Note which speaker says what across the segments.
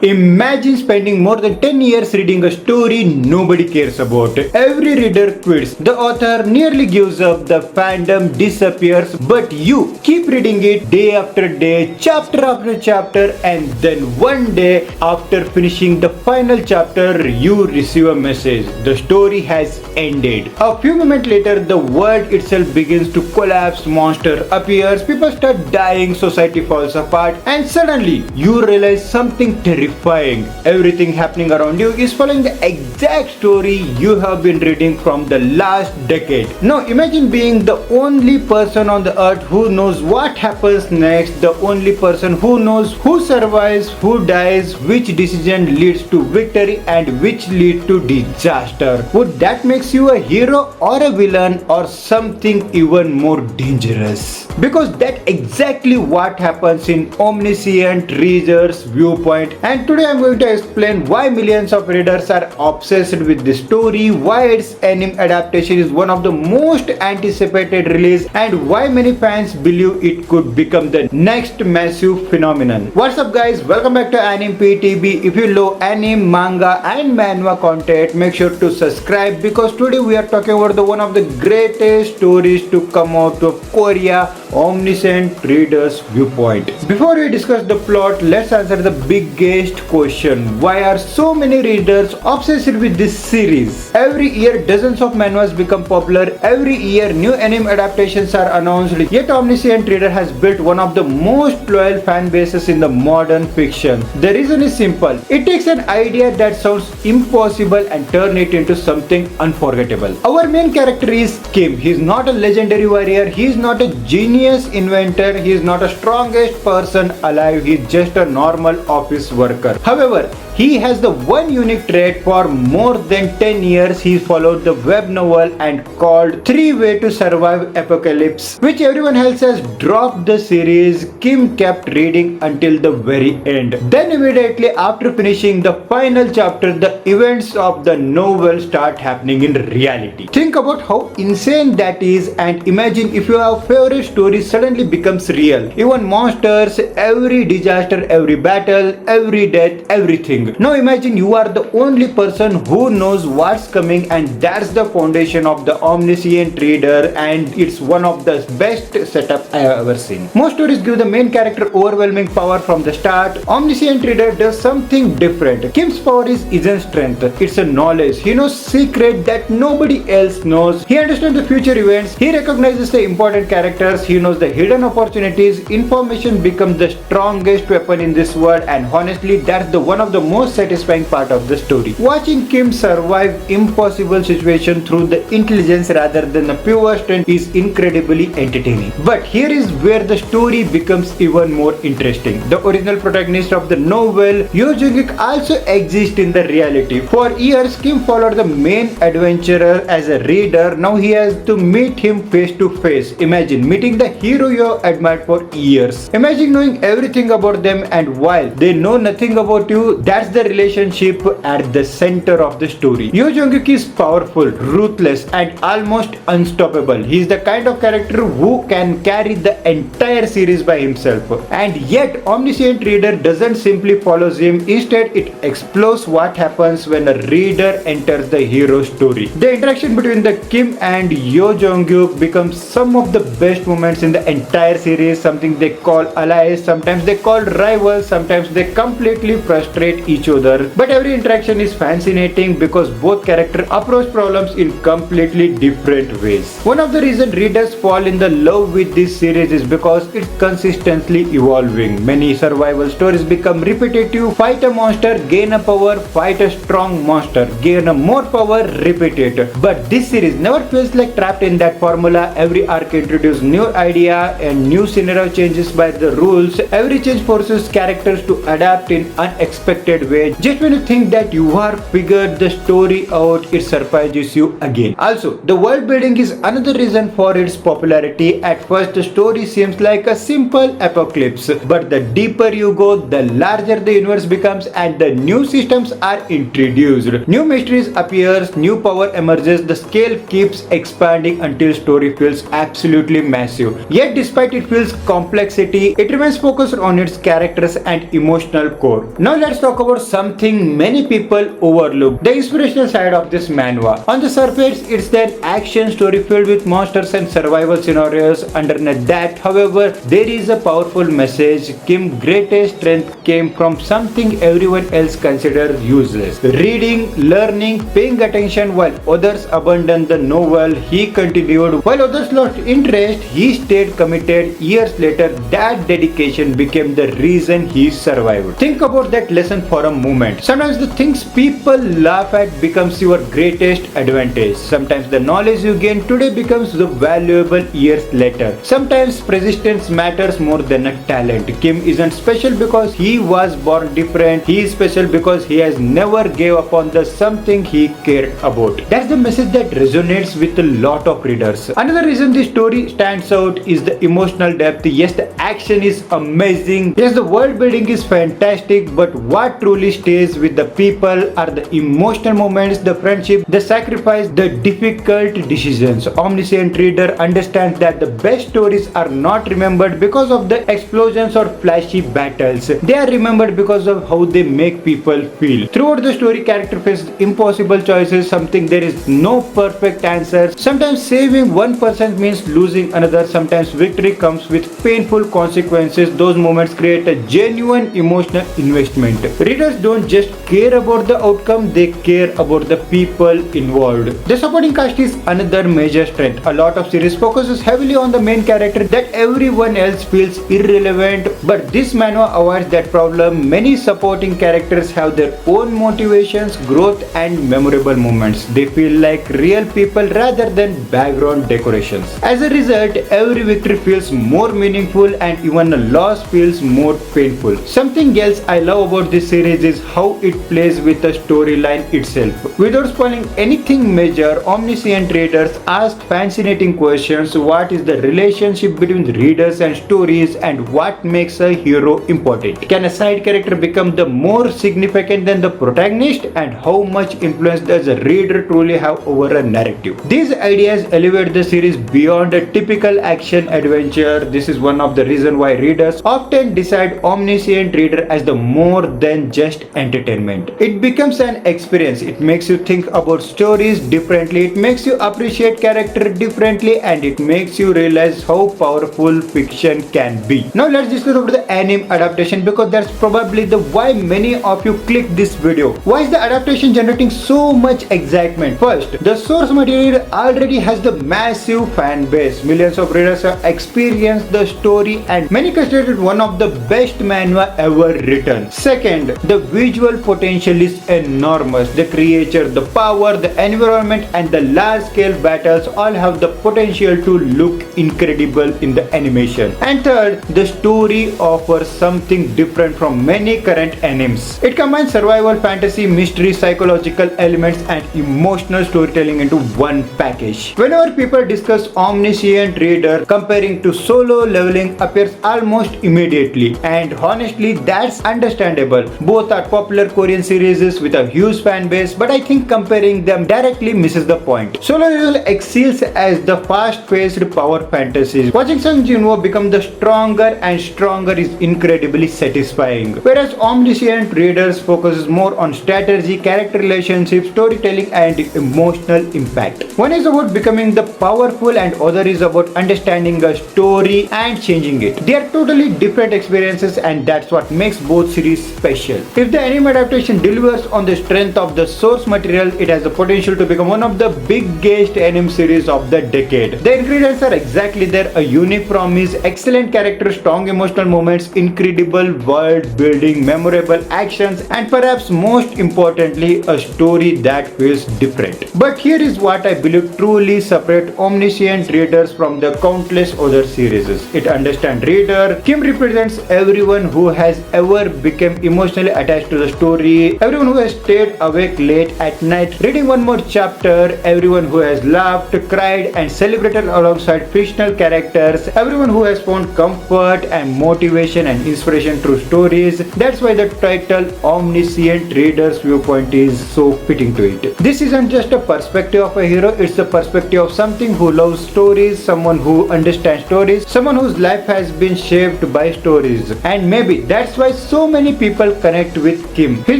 Speaker 1: Imagine spending more than 10 years reading a story nobody cares about. Every reader quits, the author nearly gives up, the fandom disappears, but you keep reading it day after day, chapter after chapter, and then one day, after finishing the final chapter, you receive a message. The story has ended. A few moments later, the world itself begins to collapse, monster appears, people start dying, society falls apart, and suddenly you realize something terrifying. Everything happening around you is following the exact story you have been reading from the last decade. Now imagine being the only person on the earth who knows what happens next, the only person who knows who survives, who dies, which decision leads to victory and which leads to disaster. Would that makes you a hero or a villain or something even more dangerous? Because that's exactly what happens in Omniscient, Readers, Viewpoint, and today I'm going to explain why millions of readers are obsessed with this story, why its anime adaptation is one of the most anticipated release, and why many fans believe it could become the next massive phenomenon. What's up guys, welcome back to Anime PTB. If you love anime, manga and manhwa content, make sure to subscribe because today we are talking about one of the greatest stories to come out of Korea, Omniscient, Readers, Viewpoint. Before we discuss the plot, let's answer the biggest question. Why are so many readers obsessed with this series? Every year dozens of manhwas become popular. Every year new anime adaptations are announced. Yet Omniscient Reader has built one of the most loyal fan bases in the modern fiction. The reason is simple. It takes an idea that sounds impossible and turn it into something unforgettable. Our main character is Kim. He is not a legendary warrior. He is not a genius inventor. He is not the strongest person alive. He is just a normal office worker. However, he has the one unique trait. For more than 10 years he followed the web novel and called 3 Ways to Survive Apocalypse, which everyone else has dropped the series. Kim kept reading until the very end. Then immediately after finishing the final chapter, the events of the novel start happening in reality. Think about how insane that is, and imagine if your favorite story suddenly becomes real. Even monsters, every disaster, every battle, every death, everything. Now imagine you are the only person who knows what's coming, and that's the foundation of the Omniscient Reader, and it's one of the best setup I have ever seen. Most stories give the main character overwhelming power from the start. Omniscient Reader does something different. Kim's power isn't strength, it's a knowledge. He knows secret that nobody else knows. He understands the future events. He recognizes the important characters. He knows the hidden opportunities. Information becomes the strongest weapon in this world, and honestly that's the one of the most satisfying part of the story. Watching Kim survive impossible situations through the intelligence rather than the pure strength is incredibly entertaining. But here is where the story becomes even more interesting. The original protagonist of the novel, Yo Jung-ik, also exists in the reality. For years Kim followed the main adventurer as a reader. Now he has to meet him face to face. Imagine meeting the hero you admired for years. Imagine knowing everything about them, and while they know nothing about you, that's the relationship at the center of the story. Yo Jung-ik is powerful, ruthless, and almost unstoppable. He is the kind of character who can carry the entire series by himself. And yet Omniscient Reader doesn't simply follow him. Instead, it explores what happens when a reader enters the hero story. The interaction between the Kim and Yo Jung-ik becomes some of the best moments in the entire series. Something they call allies, sometimes they call rivals, sometimes they completely frustrate each other. But every interaction is fascinating because both characters approach problems in completely different ways. One of the reasons readers fall in the love with this series is because it's consistently evolving. Many survival stories become repetitive. Fight a monster, gain a power, fight a strong monster, gain a more power, repeat it. But this series never feels like trapped in that formula. Every arc introduces new idea and new scenario changes by the rules. Every change forces characters to adapt in unexpected way. Just when you think that you are figured the story out, it surprises you again. Also, the world building is another reason for its popularity. At first, the story seems like a simple apocalypse, but the deeper you go, the larger the universe becomes and the new systems are introduced. New mysteries appears, new power emerges, the scale keeps expanding until story feels absolutely massive. Yet despite it feels complexity, it remains focused on its characters and emotional core. Now let's talk about something many people overlook, the inspirational side of this manhwa. On the surface, it's an action story filled with monsters and survival scenarios. Underneath that, however, there is a powerful message. Kim's greatest strength came from something everyone else considered useless. Reading, learning, paying attention. While others abandoned the novel, he continued. While others lost interest, he stayed committed. Years later, that dedication became the reason he survived. Think about that lesson for a moment. Sometimes the things people laugh at becomes your greatest advantage. Sometimes the knowledge you gain today becomes the valuable years later. Sometimes persistence matters more than a talent. Kim isn't special because he was born different. He is special because he has never gave up on the something he cared about. That's the message that resonates with a lot of readers. Another reason this story stands out is the emotional depth. Yes, the action is amazing. Yes, the world building is fantastic, but what truly stays with the people are the emotional moments, the friendship, the sacrifice, the difficult decisions. Omniscient reader understands that the best stories are not remembered because of the explosions or flashy battles. They are remembered because of how they make people feel. Throughout the story, character faces impossible choices, something there is no perfect answer. Sometimes saving one person means losing another. Sometimes victory comes with painful consequences. Those moments create a genuine emotional investment. Readers don't just care about the outcome, they care about the people involved. The supporting cast is another major strength. A lot of series focuses heavily on the main character that everyone else feels irrelevant, but this manhwa avoids that problem. Many supporting characters have their own motivations, growth and memorable moments. They feel like real people rather than background decorations. As a result, every victory feels more meaningful and even a loss feels more painful. Something else I love about this series is how it plays with the storyline itself. Without spoiling anything major, Omniscient readers ask fascinating questions. What is the relationship between the readers and stories, and what makes a hero important? Can a side character become the more significant than the protagonist, and how much influence does a reader truly have over a narrative? These ideas elevate the series beyond a typical action adventure. This is one of the reasons why readers often decide Omniscient reader as the more than just entertainment. It becomes an experience. It makes you think about stories differently. It makes you appreciate character differently, and it makes you realize how powerful fiction can be. Now let's discuss about the anime adaptation, because that's probably the why many of you click this video. Why is the adaptation generating so much excitement? First, the source material already has the massive fan base. Millions of readers have experienced the story and many consider it one of the best manhwa ever written. Second, the visual potential is enormous. The creature, the power, the environment and the large scale battles all have the potential to look incredible in the animation. And third, the story offers something different from many current animes. It combines survival, fantasy, mystery, psychological elements and emotional storytelling into one package. Whenever people discuss Omniscient reader, comparing to Solo Leveling appears almost immediately, and honestly that's understandable. Both are popular Korean series with a huge fan base, but I think comparing them directly misses the point. Solo Leveling excels as the fast-paced power fantasies. Watching Sung Jinwoo become the stronger and stronger is incredibly satisfying, whereas Omniscient readers focuses more on strategy, character relationships, storytelling and emotional impact. One is about becoming the powerful and other is about understanding a story and changing it. They are totally different experiences, and that's what makes both series special. If the anime adaptation delivers on the strength of the source material, it has the potential to become one of the biggest anime series of the decade. The ingredients are exactly there: a unique promise, excellent characters, strong emotional moments, incredible world building, memorable actions, and perhaps most importantly, a story that feels different. But here is what I believe truly separate Omniscient readers from the countless other series. It understands reader. Kim represents everyone who has ever become emotionally emotionally attached to the story, everyone who has stayed awake late at night reading one more chapter, everyone who has laughed, cried and celebrated alongside fictional characters, everyone who has found comfort and motivation and inspiration through stories. That's why the title Omniscient Reader's Viewpoint is so fitting to it. This isn't just a perspective of a hero, it's the perspective of something who loves stories, someone who understands stories, someone whose life has been shaped by stories. And maybe that's why so many people connect with Kim. He's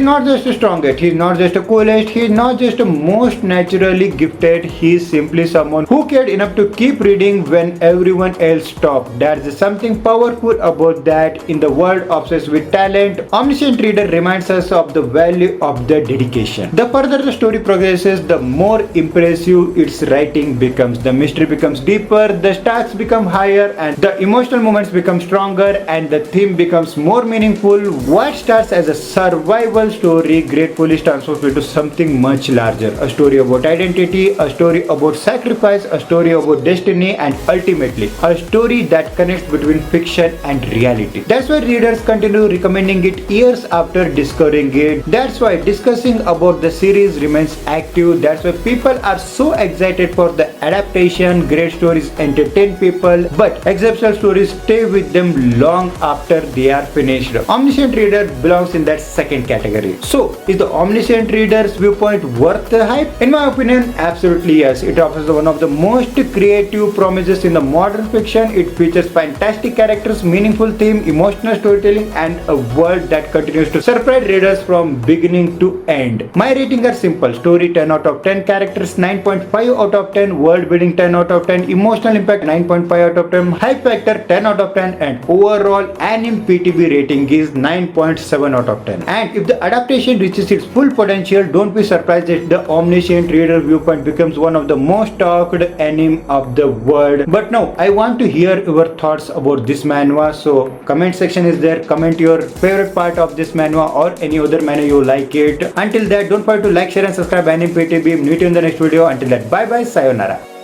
Speaker 1: not just the strongest, he's not just the coolest, he's not just the most naturally gifted, he's simply someone who cared enough to keep reading when everyone else stopped. There's something powerful about that. In the world obsessed with talent, Omniscient Reader reminds us of the value of the dedication. The further the story progresses, the more impressive its writing becomes. The mystery becomes deeper, the stakes become higher, and the emotional moments become stronger, and the theme becomes more meaningful. What starts as a survival story gratefully transforms into something much larger. A story about identity, a story about sacrifice, a story about destiny, and ultimately a story that connects between fiction and reality. That's why readers continue recommending it years after discovering it. That's why discussing about the series remains active. That's why people are so excited for the adaptation. Great stories entertain people, but exceptional stories stay with them long after they are finished. Omniscient Reader belongs in that second category. So, is the Omniscient Reader's Viewpoint worth the hype? In my opinion, absolutely yes. It offers one of the most creative promises in the modern fiction. It features fantastic characters, meaningful theme, emotional storytelling, and a world that continues to surprise readers from beginning to end. My ratings are simple: story 10 out of 10, characters 9.5 out of 10, world building 10 out of 10, emotional impact 9.5 out of 10, hype factor 10 out of 10, and overall ANIME PTB rating is 9.7 out of 10. And if the adaptation reaches its full potential, don't be surprised if the Omniscient Reader Viewpoint becomes one of the most talked anime of the world. But now I want to hear your thoughts about this manhwa, so comment section is there. Comment your favorite part of this manhwa or any other manhwa you like it. Until that, don't forget to like, share and subscribe. ANIME PTB. Meet you in the next video. Until that, bye bye, sayonara.